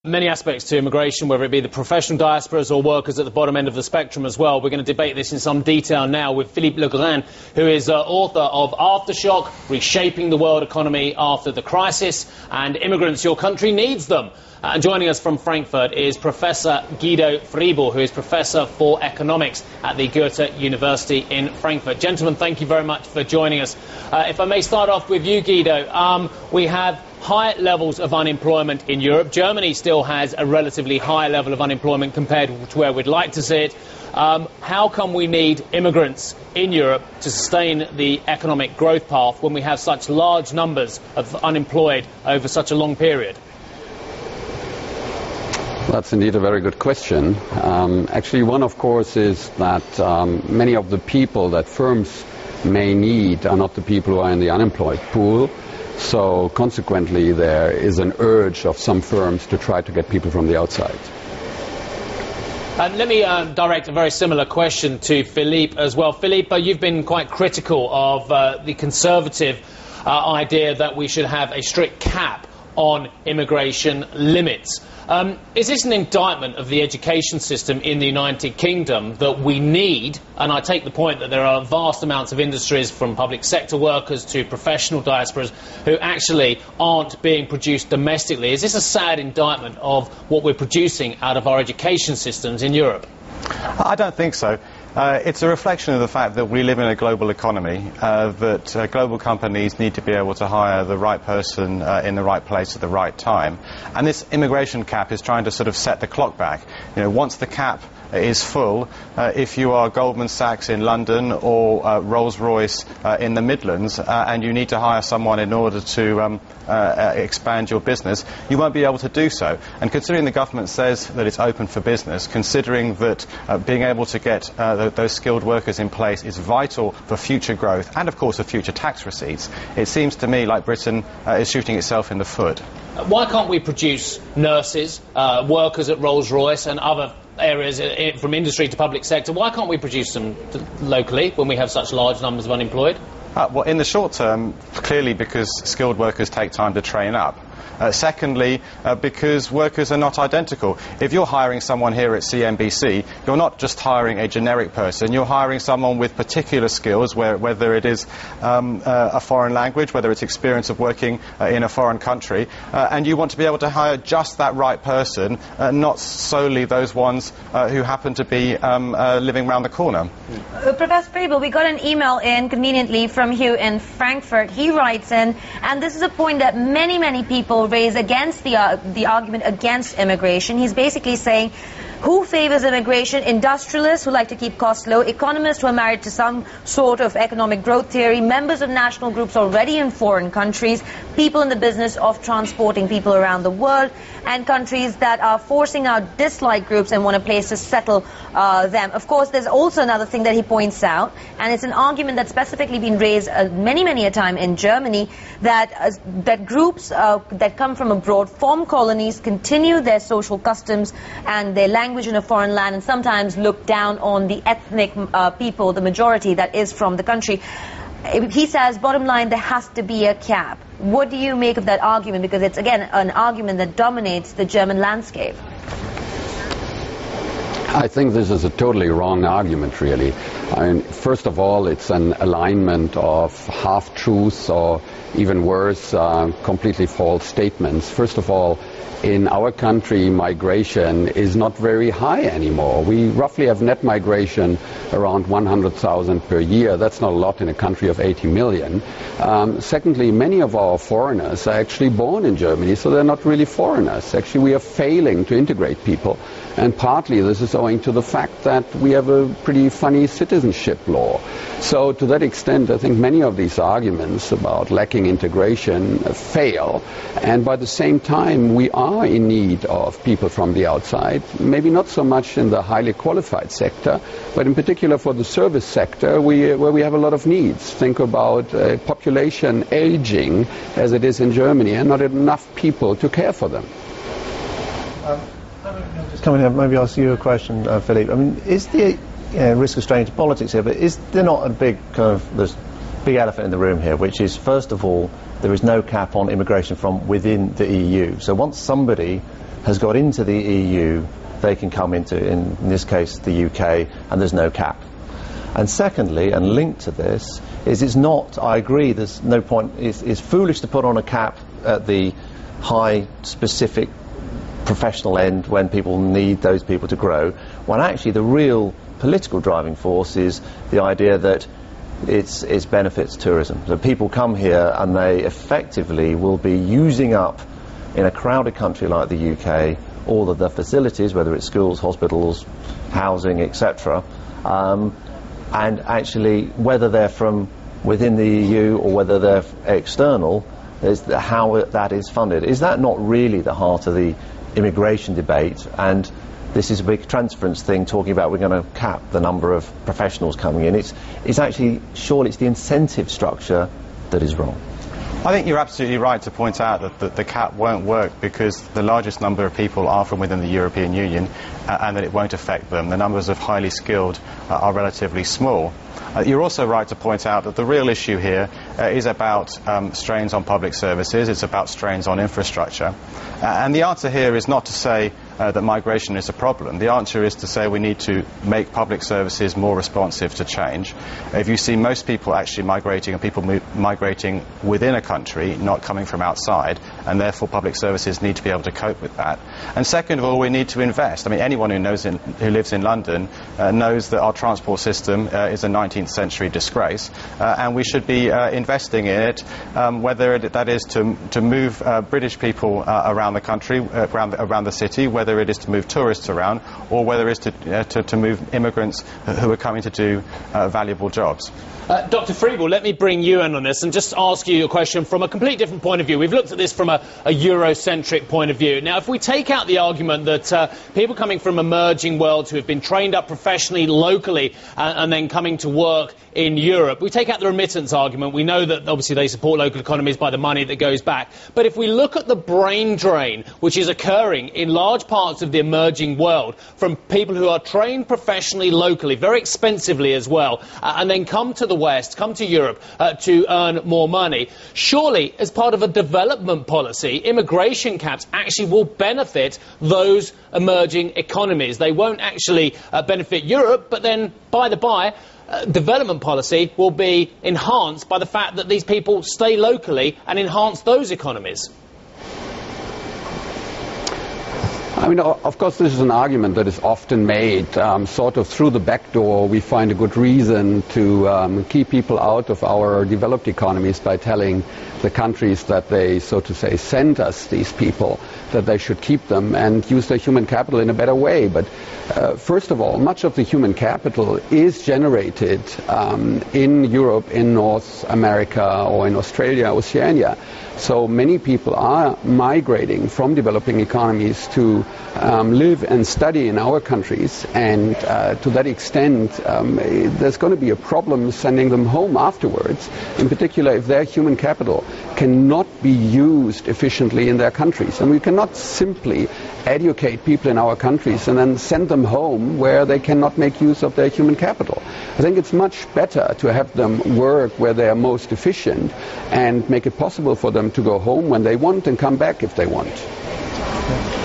Many aspects to immigration, whether it be the professional diasporas or workers at the bottom end of the spectrum as well. We're going to debate this in some detail now with Philippe Legrain, who is author of Aftershock, Reshaping the World Economy After the Crisis, and Immigrants, Your Country Needs Them. And joining us from Frankfurt is Professor Guido Friebel, who is Professor for Economics at the Goethe University in Frankfurt. Gentlemen, thank you very much for joining us. If I may start off with you, Guido, we have high levels of unemployment in Europe. Germany still has a relatively high level of unemployment compared to where we'd like to see it. How come we need immigrants in Europe to sustain the economic growth path when we have such large numbers of unemployed over such a long period? That's indeed a very good question. Actually, one, of course, is that many of the people that firms may need are not the people who are in the unemployed pool. So consequently, there is an urge of some firms to try to get people from the outside. Let me direct a very similar question to Philippe as well. Philippe, you've been quite critical of the conservative idea that we should have a strict cap on immigration limits. Is this an indictment of the education system in the United Kingdom that we need? And I take the point that there are vast amounts of industries, from public sector workers to professional diasporas, who actually aren't being produced domestically. Is this a sad indictment of what we're producing out of our education systems in Europe? I don't think so. It's a reflection of the fact that we live in a global economy, that global companies need to be able to hire the right person in the right place at the right time. And this immigration cap is trying to sort of set the clock back. You know, once the cap is full, if you are Goldman Sachs in London or Rolls-Royce in the Midlands, and you need to hire someone in order to expand your business, you won't be able to do so. And considering the government says that it's open for business, considering that being able to get those skilled workers in place is vital for future growth and, of course, for future tax receipts, it seems to me like Britain is shooting itself in the foot. Why can't we produce nurses, workers at Rolls-Royce and other areas from industry to public sector? Why can't we produce them locally when we have such large numbers of unemployed? Well, in the short term, clearly because skilled workers take time to train up. Secondly, because workers are not identical. If you're hiring someone here at CNBC, you're not just hiring a generic person, you're hiring someone with particular skills, whether it is a foreign language, whether it's experience of working in a foreign country, and you want to be able to hire just that right person, not solely those ones who happen to be living around the corner. Professor Friebel, we got an email in conveniently from Hugh in Frankfurt. He writes in, and this is a point that many people raise against the argument against immigration. He's basically saying, who favors immigration? Industrialists who like to keep costs low, economists who are married to some sort of economic growth theory, members of national groups already in foreign countries, people in the business of transporting people around the world, and countries that are forcing out disliked groups and want a place to settle them. Of course, there's also another thing that he points out, and it's an argument that's specifically been raised many a time in Germany, that groups that come from abroad form colonies, continue their social customs and their language in a foreign land, and sometimes look down on the ethnic people, the majority that is from the country. He says, bottom line, there has to be a cap. What do you make of that argument? Because it's, again, an argument that dominates the German landscape. I think this is a totally wrong argument, really. I mean, first of all, it's an alignment of half-truths or, even worse, completely false statements. First of all, in our country, migration is not very high anymore. We roughly have net migration around 100,000 per year. That's not a lot in a country of 80 million. Secondly, many of our foreigners are actually born in Germany, so they're not really foreigners. Actually, we are failing to integrate people. And partly this is owing to the fact that we have a pretty funny citizenship law. So to that extent, I think many of these arguments about lacking integration fail. And by the same time, we are in need of people from the outside, maybe not so much in the highly qualified sector, but in particular for the service sector, where we have a lot of needs. Think about population aging as it is in Germany, and not enough people to care for them. Just coming in, maybe ask you a question, Philippe. I mean, is the risk of straying into politics here, but is there not a big kind of this big elephant in the room here, which is, first of all, there is no cap on immigration from within the EU. So once somebody has got into the EU, they can come into, in this case, the UK, and there's no cap. And secondly, and linked to this, is it's not, I agree, there's no point, it's foolish to put on a cap at the high specific professional end when people need those people to grow, when actually the real political driving force is the idea that it benefits tourism. So people come here and they effectively will be using up, in a crowded country like the UK, all of the facilities, whether it's schools, hospitals, housing, etc. And actually, whether they're from within the EU or whether they're external, is how that is funded. Is that not really the heart of the immigration debate? And this is a big transference thing, talking about we're going to cap the number of professionals coming in. It's actually, surely it's the incentive structure that is wrong. I think you're absolutely right to point out that the cap won't work because the largest number of people are from within the European Union and that it won't affect them. The numbers of highly skilled are relatively small. You're also right to point out that the real issue here is about strains on public services, it's about strains on infrastructure. And the answer here is not to say that migration is a problem. The answer is to say we need to make public services more responsive to change. If you see most people actually migrating and people migrating within a country, not coming from outside, and therefore public services need to be able to cope with that. And second of all, we need to invest. I mean, anyone who lives in London knows that our transport system is a 19th century disgrace, and we should be investing in it, whether that is to move British people around the country, around the city, whether it is to move tourists around, or whether it is to move immigrants who are coming to do valuable jobs. Dr. Friebel, let me bring you in on this and just ask you a question from a completely different point of view. We've looked at this from a Eurocentric point of view. Now, if we take out the argument that people coming from emerging worlds who have been trained up professionally, locally, and then coming to work in Europe, we take out the remittance argument. We know that obviously they support local economies by the money that goes back. But if we look at the brain drain which is occurring in large parts of the emerging world from people who are trained professionally, locally, very expensively as well, and then come to the West, come to Europe to earn more money, surely as part of a development policy, immigration caps actually will benefit those emerging economies. They won't actually benefit Europe, but then, by the by, development policy will be enhanced by the fact that these people stay locally and enhance those economies. I mean, of course, this is an argument that is often made. Sort of through the back door, we find a good reason to keep people out of our developed economies by telling the countries that they, so to say, send us these people, that they should keep them and use their human capital in a better way. But first of all, much of the human capital is generated in Europe, in North America, or in Australia, Oceania. So many people are migrating from developing economies to live and study in our countries, and to that extent there's going to be a problem sending them home afterwards, in particular if their human capital cannot be used efficiently in their countries. And we cannot simply educate people in our countries and then send them home where they cannot make use of their human capital. I think it's much better to have them work where they are most efficient and make it possible for them to go home when they want and come back if they want.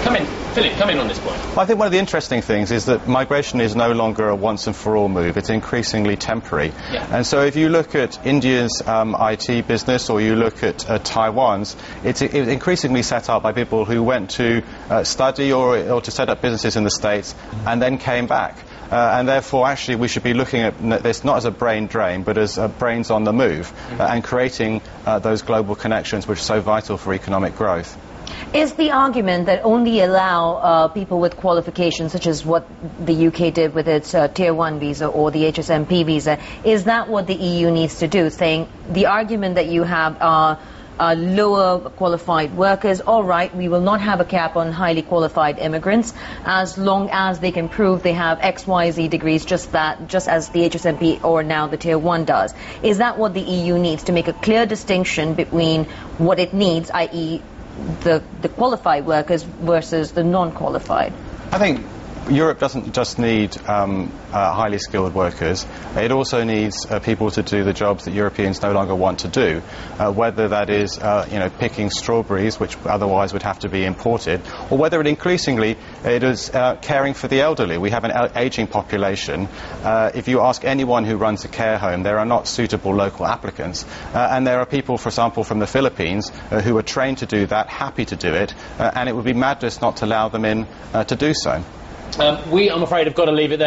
Come in. Philip, come in on this point. Well, I think one of the interesting things is that migration is no longer a once and for all move. It's increasingly temporary. Yeah. And so if you look at India's IT business, or you look at Taiwan's, it's increasingly set up by people who went to study or to set up businesses in the States and then came back. And therefore, actually, we should be looking at this not as a brain drain, but as brains on the move, and creating those global connections which are so vital for economic growth. Is the argument that only allow people with qualifications, such as what the UK did with its Tier 1 visa or the HSMP visa, is that what the EU needs to do? Saying the argument that you have are lower qualified workers, all right, we will not have a cap on highly qualified immigrants as long as they can prove they have XYZ degrees, just as the HSMP or now the Tier 1 does. Is that what the EU needs, to make a clear distinction between what it needs, i.e. the qualified workers versus the non-qualified? I think Europe doesn't just need highly skilled workers. It also needs people to do the jobs that Europeans no longer want to do, whether that is picking strawberries, which otherwise would have to be imported, or whether increasingly it is caring for the elderly. We have an aging population. If you ask anyone who runs a care home, there are not suitable local applicants, and there are people, for example, from the Philippines who are trained to do that, happy to do it, and it would be madness not to allow them in to do so. We, I'm afraid, have got to leave it there.